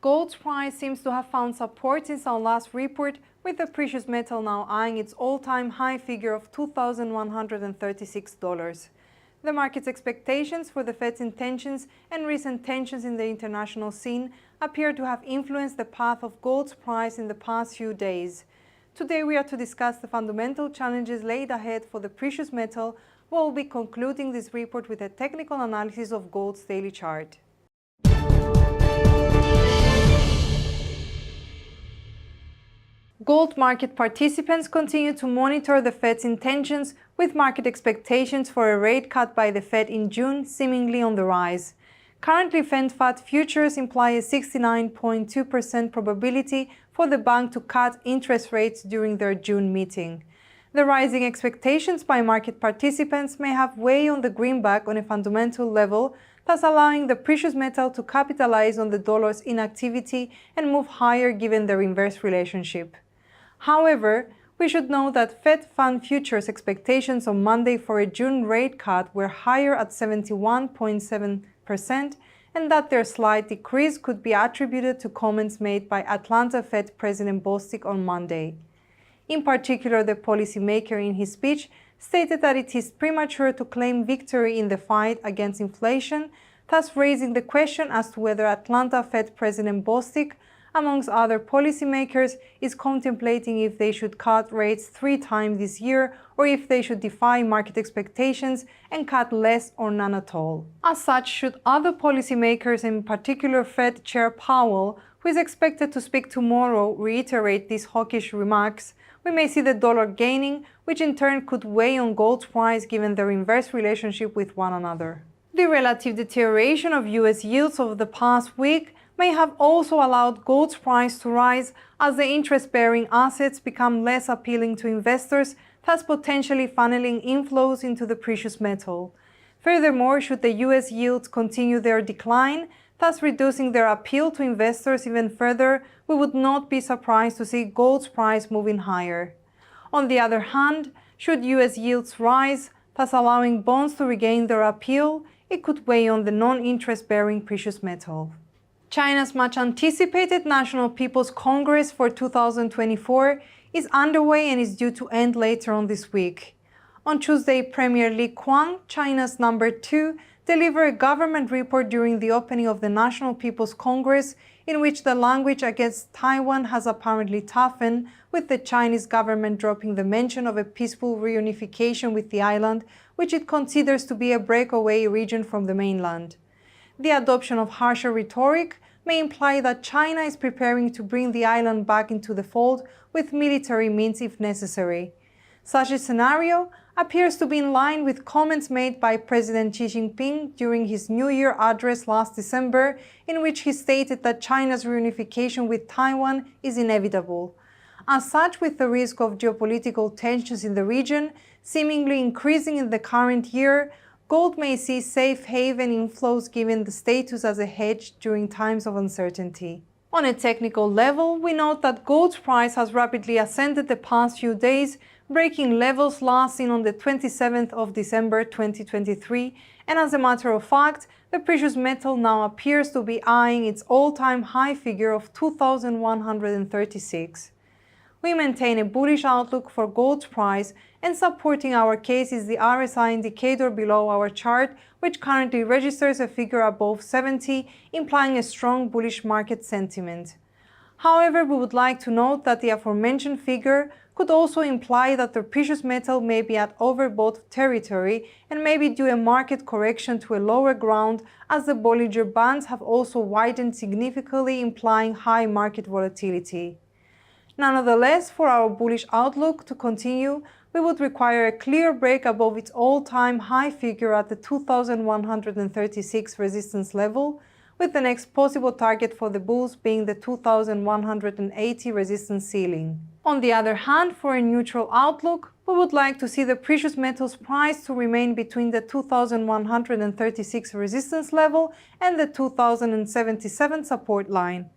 Gold's price seems to have found support since our last report, with the precious metal now eyeing its all-time high figure of $2,136. The market's expectations for the Fed's intentions and recent tensions in the international scene appear to have influenced the path of gold's price in the past few days. Today we are to discuss the fundamental challenges laid ahead for the precious metal, while we'll be concluding this report with a technical analysis of gold's daily chart. Gold market participants continue to monitor the Fed's intentions, with market expectations for a rate cut by the Fed in June seemingly on the rise. Currently, FED futures imply a 69.2% probability for the bank to cut interest rates during their June meeting. The rising expectations by market participants may have weighed on the greenback on a fundamental level, thus allowing the precious metal to capitalize on the dollar's inactivity and move higher given their inverse relationship. However, we should note that Fed Fund futures expectations on Monday for a June rate cut were higher at 71.7%, and that their slight decrease could be attributed to comments made by Atlanta Fed President Bostic on Monday. In particular, the policymaker in his speech stated that it is premature to claim victory in the fight against inflation, thus raising the question as to whether Atlanta Fed President Bostic, amongst other policymakers, is contemplating if they should cut rates 3 times this year or if they should defy market expectations and cut less or none at all. As such, should other policymakers, in particular Fed Chair Powell, who is expected to speak tomorrow, reiterate these hawkish remarks, we may see the dollar gaining, which in turn could weigh on gold's price given their inverse relationship with one another. The relative deterioration of US yields over the past week may have also allowed gold's price to rise as the interest-bearing assets become less appealing to investors, thus potentially funneling inflows into the precious metal. Furthermore, should the US yields continue their decline, thus reducing their appeal to investors even further, we would not be surprised to see gold's price moving higher. On the other hand, should US yields rise, thus allowing bonds to regain their appeal, it could weigh on the non-interest-bearing precious metal. China's much-anticipated National People's Congress for 2024 is underway and is due to end later on this week. On Tuesday, Premier Li Qiang, China's number 2, delivered a government report during the opening of the National People's Congress, in which the language against Taiwan has apparently toughened, with the Chinese government dropping the mention of a peaceful reunification with the island, which it considers to be a breakaway region from the mainland. The adoption of harsher rhetoric may imply that China is preparing to bring the island back into the fold with military means if necessary. Such a scenario appears to be in line with comments made by President Xi Jinping during his New Year address last December, in which he stated that China's reunification with Taiwan is inevitable. As such, with the risk of geopolitical tensions in the region seemingly increasing in the current year, gold may see safe haven inflows given the status as a hedge during times of uncertainty. On a technical level, we note that gold's price has rapidly ascended the past few days, breaking levels last seen on the 27th of December 2023, and as a matter of fact, the precious metal now appears to be eyeing its all-time high figure of 2,136. We maintain a bullish outlook for gold's price, and supporting our case is the RSI indicator below our chart, which currently registers a figure above 70, implying a strong bullish market sentiment. However, we would like to note that the aforementioned figure could also imply that the precious metal may be at overbought territory and may be due a market correction to a lower ground, as the Bollinger Bands have also widened significantly, implying high market volatility. Nonetheless, for our bullish outlook to continue, we would require a clear break above its all-time high figure at the 2,136 resistance level, with the next possible target for the bulls being the 2,180 resistance ceiling. On the other hand, for a neutral outlook, we would like to see the precious metals price to remain between the 2,136 resistance level and the 2,077 support line.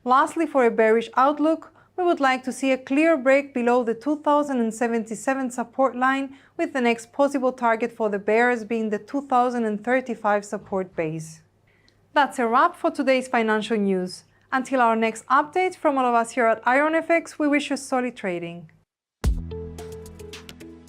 Lastly, for a bearish outlook, we would like to see a clear break below the 2,077 support line, with the next possible target for the bears being the 2,035 support base. That's a wrap for today's financial news. Until our next update, from all of us here at IronFX, we wish you solid trading.